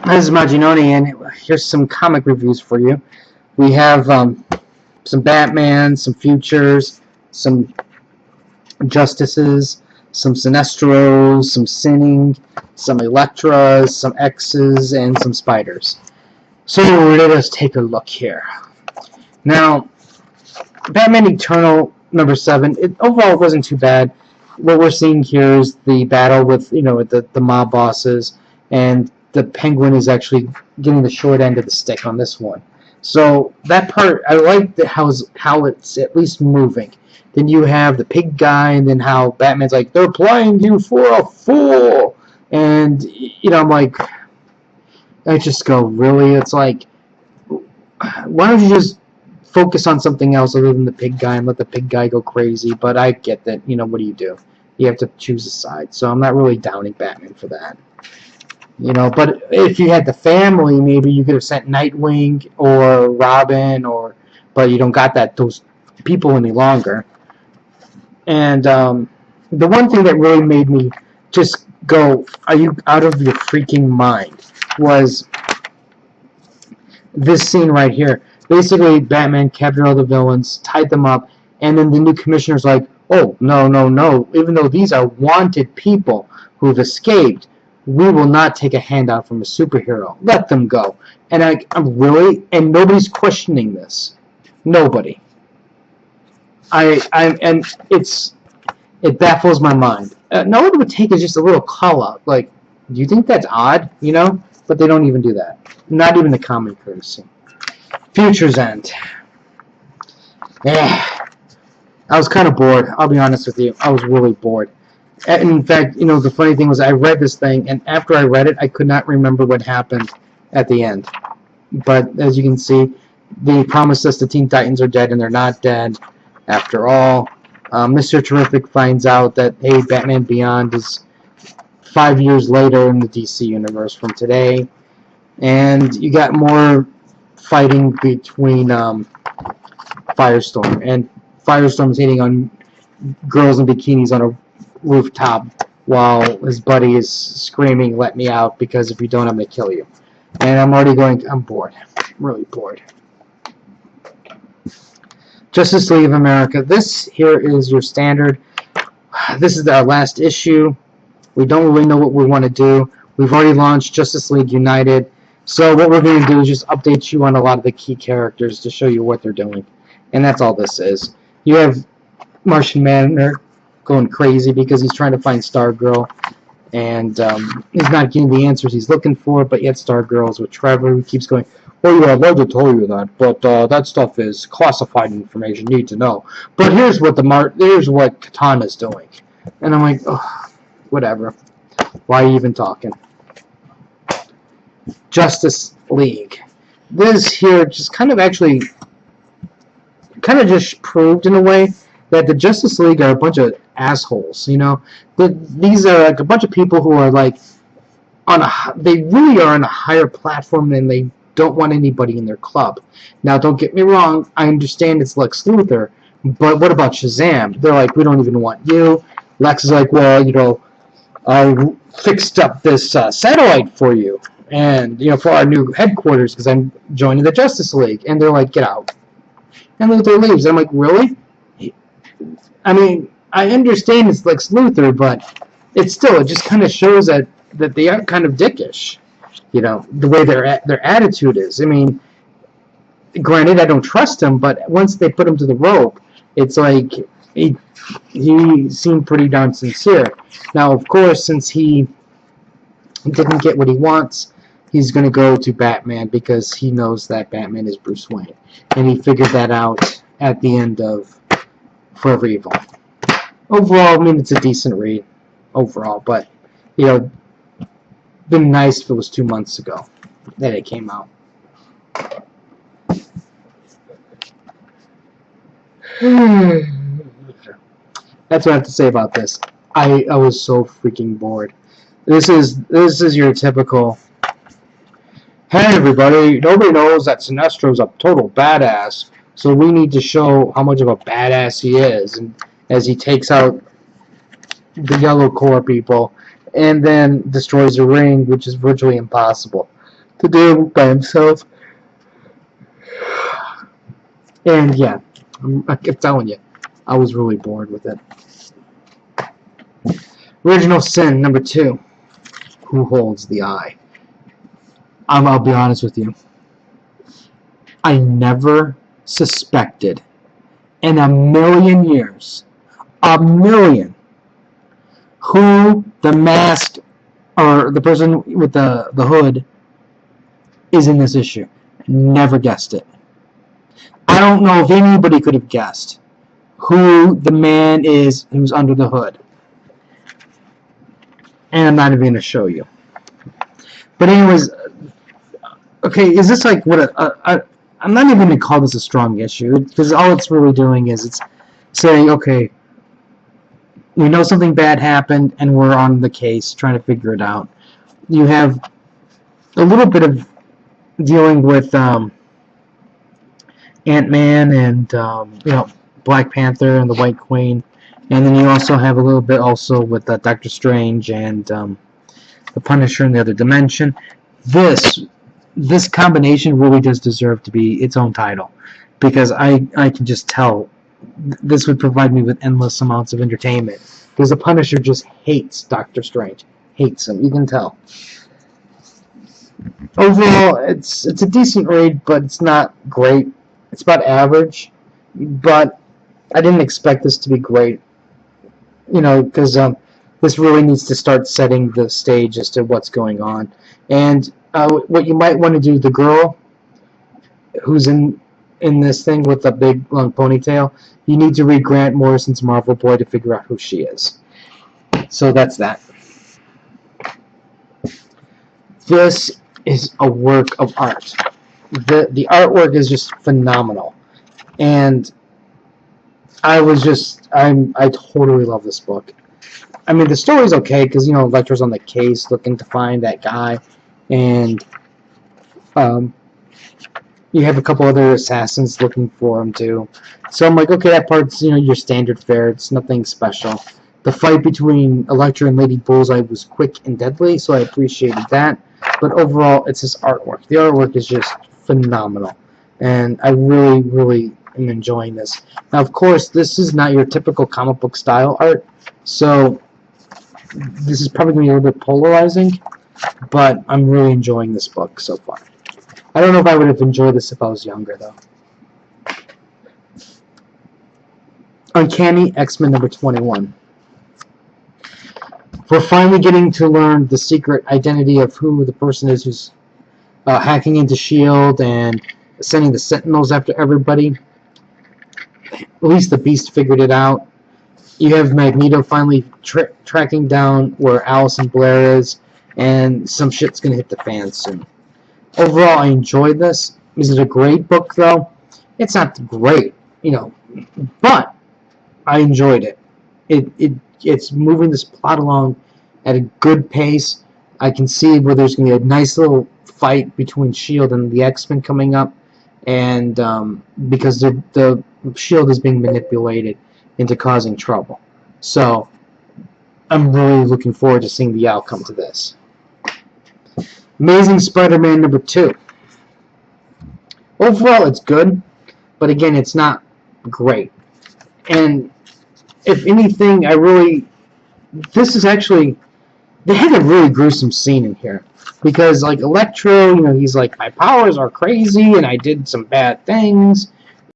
This is Majin, and here's some comic reviews for you. We have some Batman, some Futures, some Justices, some Sinestros, some Sinning, some Electras, some X's, and some Spiders. So let us take a look here. Now, Batman Eternal number 7, overall it wasn't too bad. What we're seeing here is the battle with the mob bosses, and the Penguin is actually getting the short end of the stick on this one. So that part I like how it's at least moving. Then you have the pig guy, and then how Batman's like, they're playing you for a fool, and I'm like, I just go, really? It's like, why don't you just focus on something else other than the pig guy and let the pig guy go crazy? But I get that, what do you do? You have to choose a side. So I'm not really downing Batman for that. But if you had the family, maybe you could have sent Nightwing or Robin, but you don't got those people any longer. And the one thing that really made me just go, are you out of your freaking mind, was this scene right here. Basically, Batman captured all the villains, tied them up, and then the new commissioner's like, oh, no, no, no. Even though these are wanted people who have escaped, we will not take a handout from a superhero. Let them go. And I'm really, and nobody's questioning this. Nobody. And it baffles my mind. All it would take is just a little call out. Like, do you think that's odd? But they don't even do that. Not even the common courtesy. Future's End. Yeah. I was kind of bored. I'll be honest with you. I was really bored. And in fact, the funny thing was I read this thing, and after I read it, I could not remember what happened at the end. But as you can see, they promised us the Teen Titans are dead, and they're not dead after all. Mr. Terrific finds out that, hey, Batman Beyond is 5 years later in the DC universe from today. And you got more fighting between Firestorm. And Firestorm's hitting on girls in bikinis on a rooftop while his buddy is screaming, let me out, because if you don't, I'm going to kill you. And I'm bored. I'm really bored. Justice League of America. This here is your standard. This is our last issue. We don't really know what we want to do. We've already launched Justice League United. So what we're going to do is just update you on a lot of the key characters to show you what they're doing. And that's all this is. You have Martian Manhunter going crazy because he's trying to find Stargirl. And he's not getting the answers he's looking for, but yet Stargirl's with Trevor, who keeps going, oh yeah, I'd love to tell you that, but that stuff is classified information you need to know. But here's what Katana's doing. And I'm like, oh, whatever. Why are you even talking? Justice League. This here just kind of just proved in a way that the Justice League are a bunch of assholes. These are like a bunch of people who are like they really are on a higher platform than they don't want anybody in their club. Now, don't get me wrong. I understand it's Lex Luthor, but what about Shazam? They're like, we don't even want you. Lex is like, well, I fixed up this satellite for you, and for our new headquarters because I'm joining the Justice League. And they're like, get out. And Luthor leaves. I'm like, really? I mean, I understand it's Lex Luthor, but it just kind of shows that they are kind of dickish. The way their attitude is. I mean, granted, I don't trust him, but once they put him to the rope, it's like he seemed pretty darn sincere. Now, of course, since he didn't get what he wants, he's going to go to Batman because he knows that Batman is Bruce Wayne. And he figured that out at the end of Forever Evil. Overall, I mean, it's a decent read overall, but, been nice if it was 2 months ago that it came out. That's what I have to say about this. I was so freaking bored. This is your typical, hey everybody, nobody knows that Sinestro's a total badass, so we need to show how much of a badass he is, and as he takes out the Yellow Corps people and then destroys the ring, which is virtually impossible. to do by himself. And yeah, I kept telling you, I was really bored with it. Original Sin number 2. Who holds the eye? I'll be honest with you. I never suspected in a million years, who the masked or the person with the hood is in this issue. Never guessed it. I don't know if anybody could have guessed who the man is who's under the hood. And I'm not even going to show you. But anyways, okay, is this like what I'm not even going to call this a strong issue, because all it's really doing is it's saying, okay, we know something bad happened and we're on the case trying to figure it out. You have a little bit of dealing with Ant-Man and Black Panther and the White Queen, and then you also have a little bit also with Doctor Strange and the Punisher in the other dimension. This combination really does deserve to be its own title, because I can just tell this would provide me with endless amounts of entertainment, because the Punisher just hates Doctor Strange, hates him. You can tell. Overall, it's a decent read, but it's not great. It's about average, but I didn't expect this to be great. Because this really needs to start setting the stage as to what's going on. And what you might want to do, the girl who's in this thing with the big long ponytail, you need to read Grant Morrison's Marvel Boy to figure out who she is. So that's that. This is a work of art. The artwork is just phenomenal, and I totally love this book. I mean, the story's okay because Elektra's on the case looking to find that guy, and you have a couple other assassins looking for him too. So I'm like, okay, that part's your standard fare. It's nothing special. The fight between Elektra and Lady Bullseye was quick and deadly, so I appreciated that. But overall, it's this artwork. The artwork is just phenomenal, and I really, really am enjoying this. Now, of course, this is not your typical comic book style art, so this is probably going to be a little bit polarizing, but I'm really enjoying this book so far. I don't know if I would have enjoyed this if I was younger, though. Uncanny X-Men number 21. We're finally getting to learn the secret identity of who the person is who's hacking into S.H.I.E.L.D. and sending the Sentinels after everybody. At least the Beast figured it out. You have Magneto finally tracking down where Allison Blair is, and some shit's going to hit the fan soon. Overall, I enjoyed this. Is it a great book, though? It's not great, but I enjoyed it. It's moving this plot along at a good pace. I can see where there's going to be a nice little fight between S.H.I.E.L.D. and the X-Men coming up, and because the S.H.I.E.L.D. is being manipulated into causing trouble. So I'm really looking forward to seeing the outcome to this. Amazing Spider-Man number 2. Overall, it's good, but again, it's not great. And if anything, this is actually, they had a really gruesome scene in here. Because, like, Electro, he's like, my powers are crazy, and I did some bad things.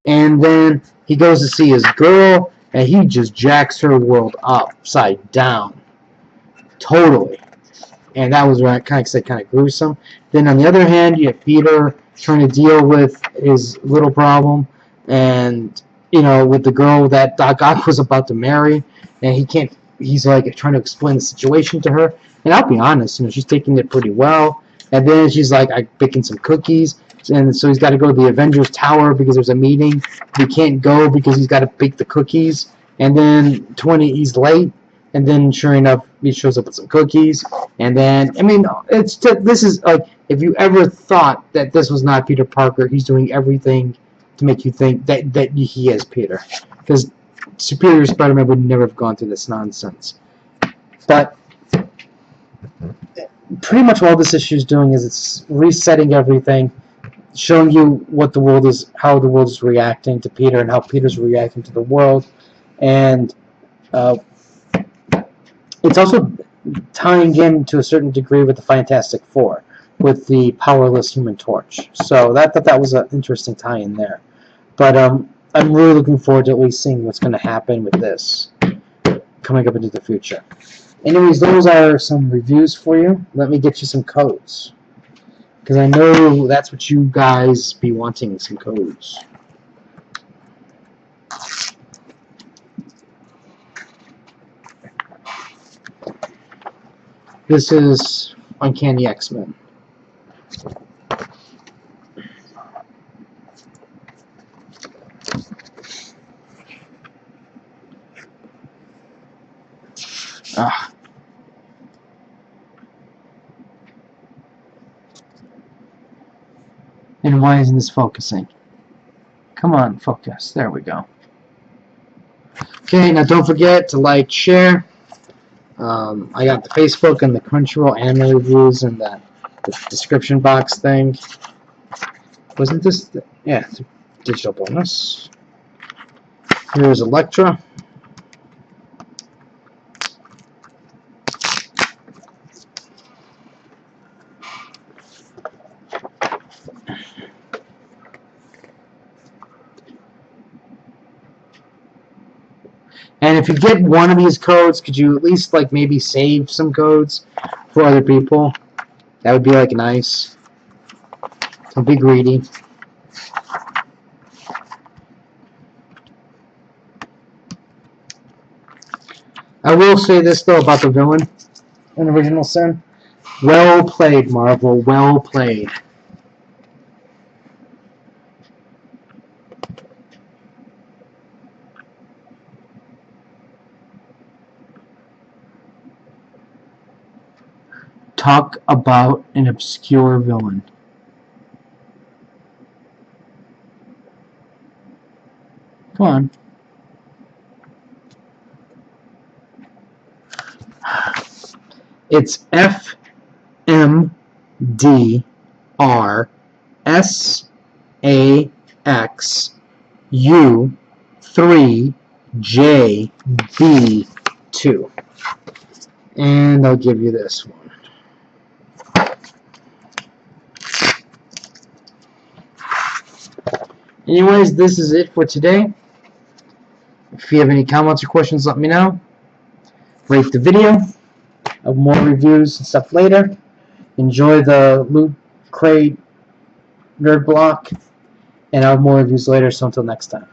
And then he goes to see his girl, and he just jacks her world upside down. Totally. And that was kind of gruesome. Then on the other hand, you have Peter trying to deal with his little problem, and with the girl that Doc Ock was about to marry, and he can't. He's like trying to explain the situation to her, and I'll be honest, she's taking it pretty well. And then she's like, I'm baking some cookies, and so he's got to go to the Avengers Tower because there's a meeting. He can't go because he's got to bake the cookies, and then he's late. And then, sure enough, he shows up with some cookies. And then, this is like, if you ever thought that this was not Peter Parker, he's doing everything to make you think that he is Peter. Because Superior Spider-Man would never have gone through this nonsense. But pretty much all this issue is doing is it's resetting everything, showing you what the world is, how the world is reacting to Peter, and how Peter's reacting to the world, and it's also tying in to a certain degree with the Fantastic Four, with the powerless Human Torch. So that was an interesting tie-in there. But I'm really looking forward to at least seeing what's going to happen with this coming up into the future. Anyways, those are some reviews for you. Let me get you some codes, because I know that's what you guys be wanting, some codes. This is Uncanny X-Men. Ah. And why isn't this focusing? Come on, focus. There we go. Okay, now don't forget to like, share. I got the Facebook and the Crunchyroll anime reviews and the description box thing. Wasn't this? Yeah, it's a digital bonus. Here's Elektra. And if you get one of these codes, could you at least like maybe save some codes for other people? That would be like nice. Don't be greedy. I will say this though about the villain in Original Sin. Well played, Marvel. Well played. Talk about an obscure villain. Come on. It's FMDRSAXU3JB2. And I'll give you this one. Anyways, this is it for today. If you have any comments or questions, let me know. Rate the video. Of more reviews and stuff later. Enjoy the Loot Crate Nerd Block. And I'll have more reviews later, so until next time.